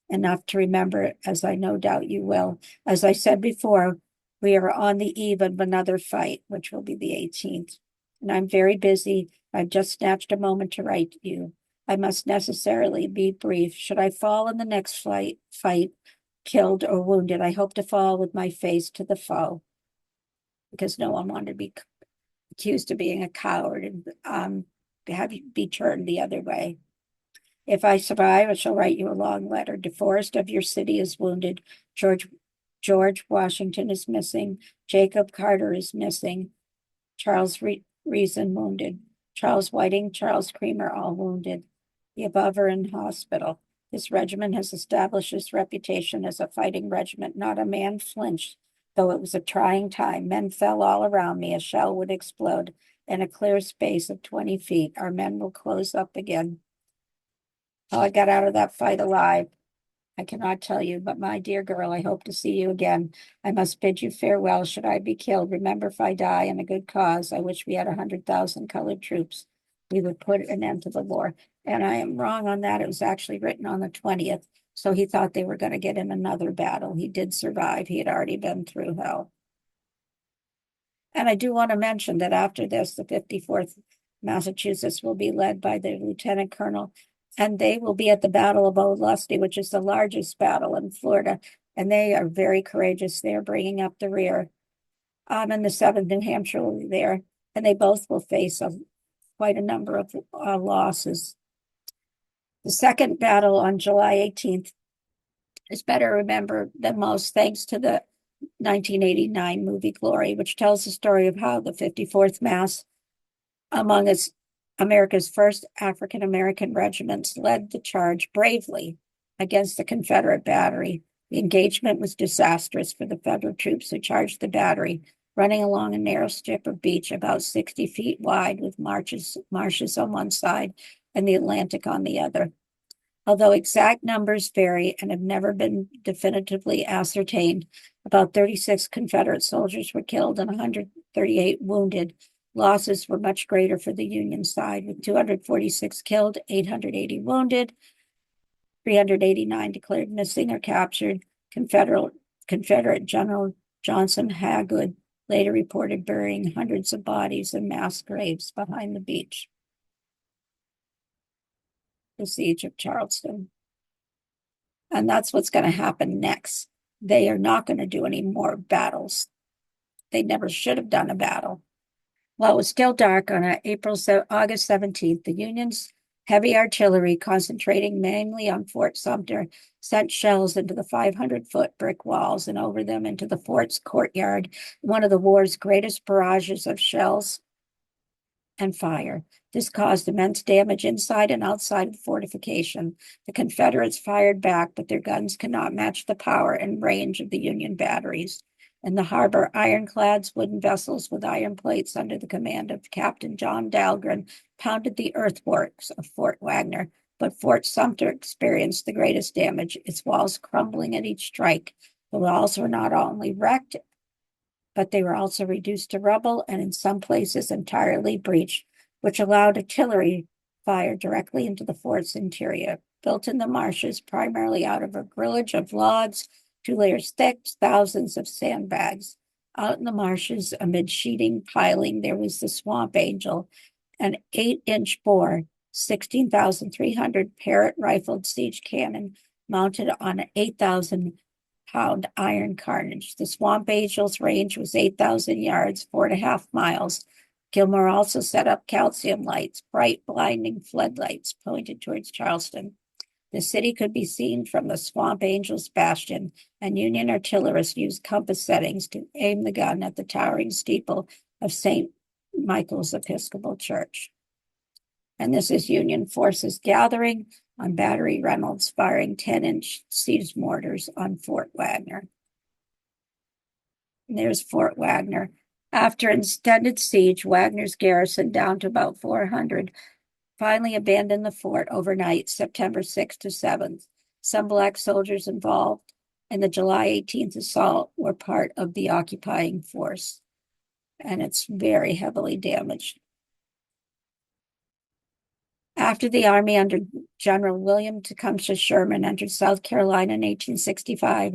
enough to remember it, as I no doubt you will. As I said before, we are on the eve of another fight, which will be the 18th. And I'm very busy. I've just snatched a moment to write to you. I must necessarily be brief. Should I fall in the next fight, killed or wounded, I hope to fall with my face to the foe," because no one wanted to be accused of being a coward and be turned the other way. "If I survive, I shall write you a long letter. DeForest of your city is wounded. George Washington is missing. Jacob Carter is missing. Charles Reason wounded. Charles Whiting, Charles Creamer, all wounded. The above are in hospital. This regiment has established its reputation as a fighting regiment. Not a man flinched, though it was a trying time. Men fell all around me. A shell would explode. In a clear space of 20 feet, our men will close up again. How I got out of that fight alive, I cannot tell you, but my dear girl, I hope to see you again. I must bid you farewell should I be killed. Remember, if I die in a good cause, I wish we had 100,000 colored troops. We would put an end to the war." And I am wrong on that. It was actually written on the 20th. So he thought they were going to get in another battle. He did survive. He had already been through hell. And I do want to mention that after this, the 54th Massachusetts will be led by the Lieutenant Colonel and they will be at the Battle of Old Lusty, which is the largest battle in Florida. And they are very courageous. They're bringing up the rear. And the 7th New Hampshire will be there, and they both will face quite a number of losses. The second battle on July 18th is better remembered than most, thanks to the 1989 movie Glory, which tells the story of how the 54th Mass, among America's first African-American regiments, led the charge bravely against the Confederate battery. The engagement was disastrous for the Federal troops who charged the battery, running along a narrow strip of beach about 60 feet wide with marshes on one side and the Atlantic on the other. Although exact numbers vary and have never been definitively ascertained, about 36 Confederate soldiers were killed and 138 wounded. Losses were much greater for the Union side, with 246 killed, 880 wounded, 389 declared missing or captured. Confederate General Johnson Hagood later reported burying hundreds of bodies in mass graves behind the beach. The siege of Charleston. And that's what's going to happen next. They are not going to do any more battles. They never should have done a battle. While it was still dark on August 17th, the Union's heavy artillery, concentrating mainly on Fort Sumter, sent shells into the 500-foot brick walls and over them into the fort's courtyard, one of the war's greatest barrages of shells and fire. This caused immense damage inside and outside the fortification. The Confederates fired back, but their guns could not match the power and range of the Union batteries. In the harbor, ironclads, wooden vessels with iron plates under the command of Captain John Dahlgren pounded the earthworks of Fort Wagner, but Fort Sumter experienced the greatest damage, its walls crumbling at each strike. The walls were not only wrecked, but they were also reduced to rubble and in some places entirely breached, which allowed artillery fire directly into the fort's interior. Built in the marshes, primarily out of a grillage of logs, 2 layers thick, thousands of sandbags. Out in the marshes, amid sheeting piling, there was the Swamp Angel, an 8-inch bore, 16,300 Parrott rifled siege cannon mounted on an 8,000-pound iron carnage. The Swamp Angel's range was 8,000 yards, 4.5 miles. Gilmore also set up calcium lights, bright, blinding floodlights pointed towards Charleston. The city could be seen from the Swamp Angel's bastion, and Union artillerists used compass settings to aim the gun at the towering steeple of St. Michael's Episcopal Church. And this is Union forces gathering on Battery Reynolds, firing 10-inch siege mortars on Fort Wagner. And there's Fort Wagner. After an extended siege, Wagner's garrison, down to about 400, finally abandoned the fort overnight, September 6th to 7th. Some Black soldiers involved in the July 18th assault were part of the occupying force, and it's very heavily damaged. After the Army under General William Tecumseh Sherman entered South Carolina in 1865,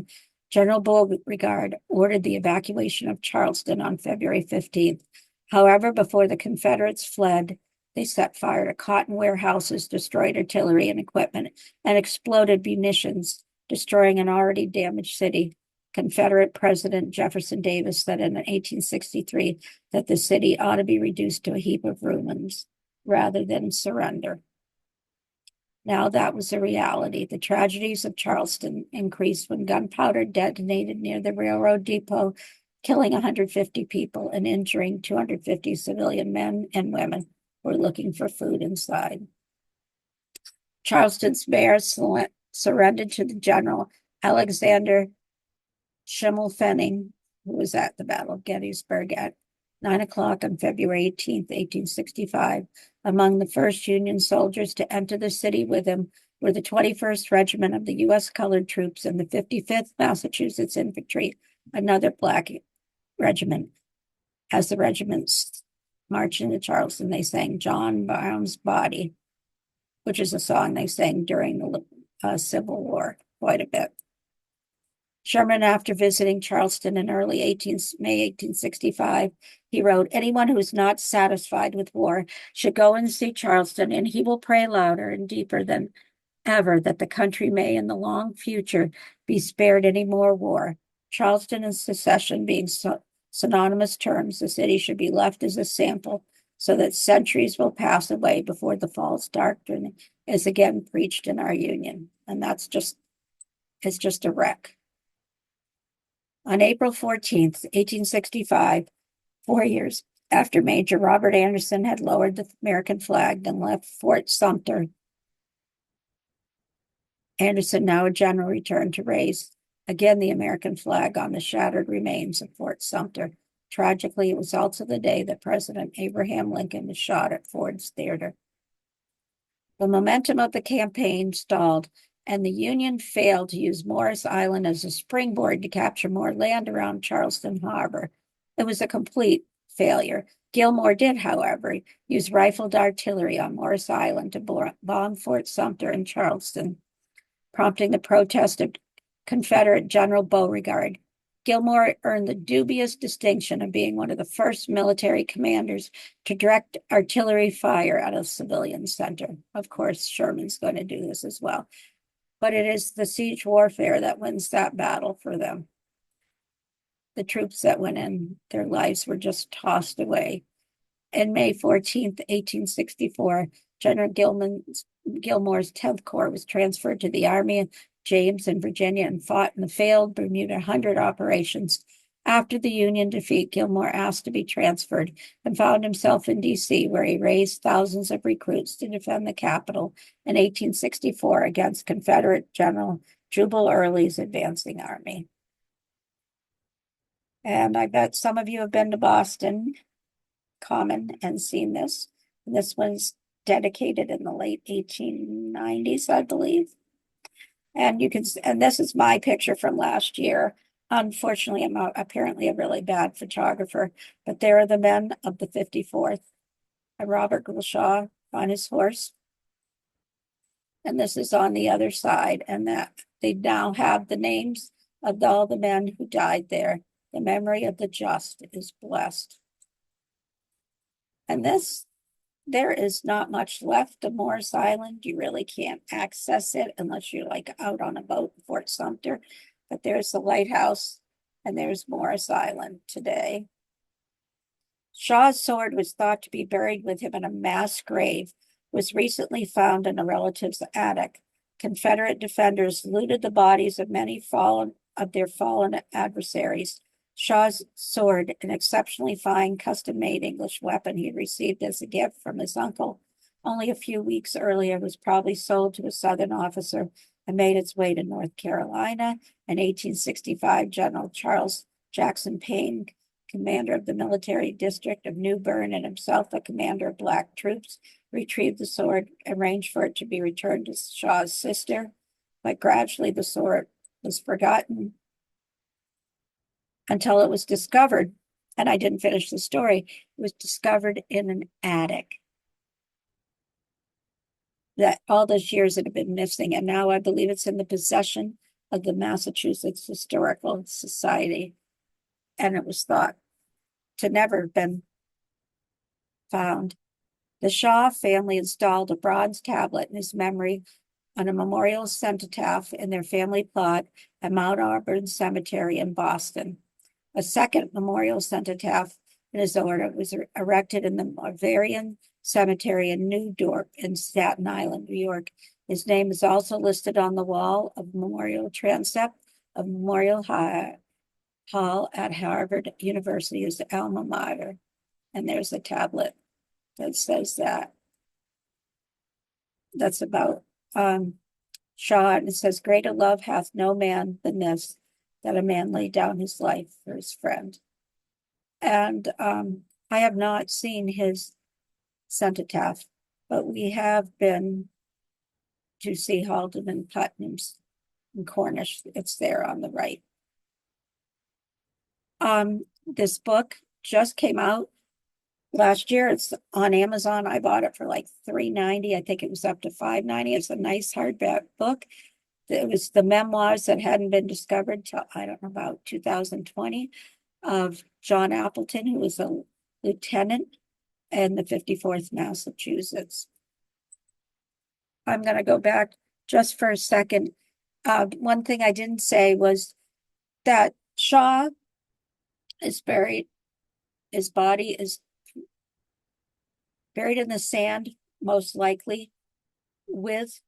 General Beauregard ordered the evacuation of Charleston on February 15th. However, before the Confederates fled, they set fire to cotton warehouses, destroyed artillery and equipment, and exploded munitions, destroying an already damaged city. Confederate President Jefferson Davis said in 1863 that the city ought to be reduced to a heap of ruins rather than surrender. Now that was a reality. The tragedies of Charleston increased when gunpowder detonated near the railroad depot, killing 150 people and injuring 250 civilian men and women who were looking for food inside. Charleston's mayor surrendered to the General Alexander Schimmelpfennig, who was at the Battle of Gettysburg at 9 o'clock on February 18th, 1865. Among the first Union soldiers to enter the city with him were the 21st Regiment of the U.S. Colored Troops and the 55th Massachusetts Infantry, another Black regiment. As the regiments marched into Charleston, they sang John Brown's Body, which is a song they sang during the Civil War quite a bit. Sherman, after visiting Charleston in May 1865, he wrote, "Anyone who is not satisfied with war should go and see Charleston, and he will pray louder and deeper than ever that the country may in the long future be spared any more war. Charleston and secession being synonymous terms, the city should be left as a sample so that centuries will pass away before the false doctrine is again preached in our Union." And it's just a wreck. On April 14th, 1865, 4 years after Major Robert Anderson had lowered the American flag and left Fort Sumter, Anderson, now a general, returned to raise again the American flag on the shattered remains of Fort Sumter. Tragically, it was also the day that President Abraham Lincoln was shot at Ford's Theater. The momentum of the campaign stalled, and the Union failed to use Morris Island as a springboard to capture more land around Charleston Harbor. It was a complete failure. Gillmore did, however, use rifled artillery on Morris Island to bomb Fort Sumter and Charleston, prompting the protest of Confederate General Beauregard. Gillmore earned the dubious distinction of being one of the first military commanders to direct artillery fire at a civilian center. Of course, Sherman's going to do this as well. But it is the siege warfare that wins that battle for them. The troops that went in, their lives were just tossed away. On May 14th, 1864, General Gillmore's 10th Corps was transferred to the Army of James in Virginia and fought in the failed Bermuda 100 operations. After the Union defeat, Gillmore asked to be transferred and found himself in D.C., where he raised thousands of recruits to defend the capital in 1864 against Confederate General Jubal Early's advancing army. And I bet some of you have been to Boston Common and seen this. And this was dedicated in the late 1890s, I believe. And this is my picture from last year. Unfortunately, I'm apparently a really bad photographer, but there are the men of the 54th, and Robert Gould Shaw on his horse. And this is on the other side, and that they now have the names of all the men who died there. The memory of the just is blessed. And there is not much left of Morris Island. You really can't access it unless you're like out on a boat in Fort Sumter. But there's the lighthouse and there's Morris Island today. Shaw's sword was thought to be buried with him in a mass grave, was recently found in a relative's attic. Confederate defenders looted the bodies of many of their fallen adversaries. Shaw's sword, an exceptionally fine custom-made English weapon he received as a gift from his uncle only a few weeks earlier, was probably sold to a Southern officer and made its way to North Carolina. In 1865, General Charles Jackson Payne, commander of the military district of New Bern and himself a commander of black troops, retrieved the sword, arranged for it to be returned to Shaw's sister, but gradually the sword was forgotten until it was discovered, and I didn't finish the story, it was discovered in an attic. That all those years it had been missing, and now I believe it's in the possession of the Massachusetts Historical Society, and it was thought to never have been found. The Shaw family installed a bronze tablet in his memory on a memorial cenotaph in their family plot at Mount Auburn Cemetery in Boston. A second memorial cenotaph in his honor was erected in the Bavarian Cemetery in New Dorp in Staten Island, New York. His name is also listed on the wall of memorial transept of Memorial Hall at Harvard University, his alma mater. And there's a tablet that says that. That's about Shaw, and it says, "Greater love hath no man than this, that a man lay down his life for his friend." And I have not seen his cenotaph, but we have been to see Haldeman Putnam's in Cornish. It's there on the right. This book just came out last year. It's on Amazon. I bought it for like $3.90. I think it was up to $5.90. It's a nice hardback book. it was the memoirs that hadn't been discovered till, I don't know, about 2020, of John Appleton, who was a lieutenant in the 54th Massachusetts. I'm going to go back just for a second. One thing I didn't say was that Shaw is buried, his body is buried in the sand, most likely, with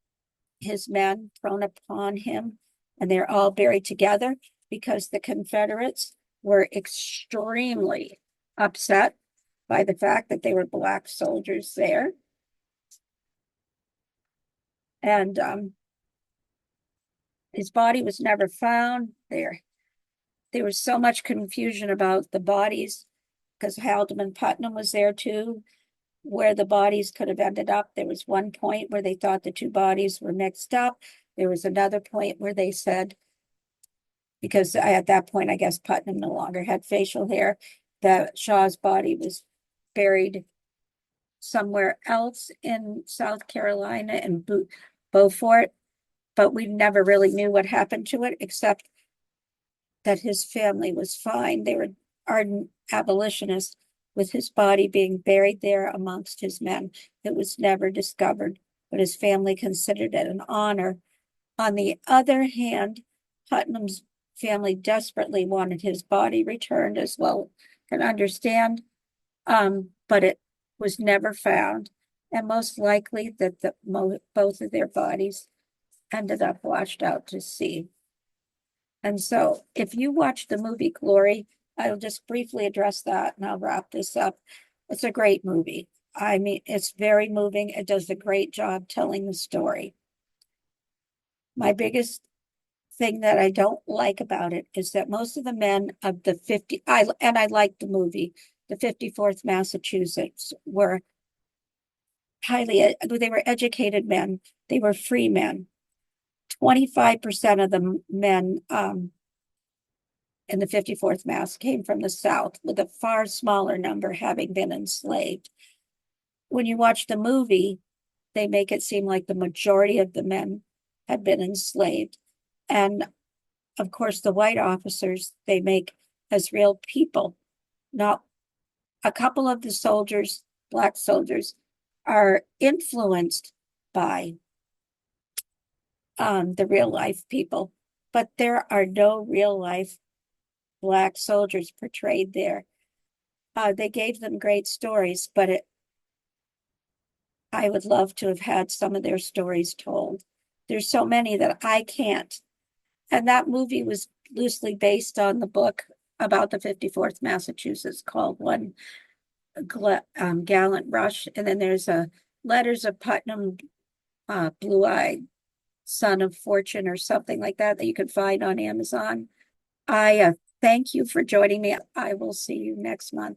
his men thrown upon him, and they're all buried together because the Confederates were extremely upset by the fact that they were Black soldiers there. And his body was never found. There was so much confusion about the bodies because Haldeman Putnam was there too, where the bodies could have ended up. There was one point where they thought the two bodies were mixed up. There was another point where they said, because at that point, I guess Putnam no longer had facial hair, that Shaw's body was buried somewhere else in South Carolina in Beaufort, but we never really knew what happened to it, except that his family was fine. They were ardent abolitionists, with his body being buried there amongst his men. It was never discovered, but his family considered it an honor. On the other hand, Putnam's family desperately wanted his body returned, as well can understand, but it was never found, and most likely that both of their bodies ended up washed out to sea. And so if you watch the movie Glory, I'll just briefly address that and I'll wrap this up. It's a great movie. I mean, it's very moving. It does a great job telling the story. My biggest thing that I don't like about it is that most of the men of the 50, I liked the movie, the 54th Massachusetts, were they were educated men. They were free men. 25% of the men in the 54th Mass came from the South, with a far smaller number having been enslaved. When you watch the movie, they make it seem like the majority of the men had been enslaved. And of course, the white officers they make as real people. Not a couple of the soldiers, Black soldiers, are influenced by the real life people, but there are no real life Black soldiers portrayed there. They gave them great stories, but I would love to have had some of their stories told. There's so many that I can't. And that movie was loosely based on the book about the 54th Massachusetts called One Gallant Rush. And then there's a Letters of Putnam, Blue-Eyed Son of Fortune, or something like that you can find on Amazon. I thank you for joining me. I will see you next month.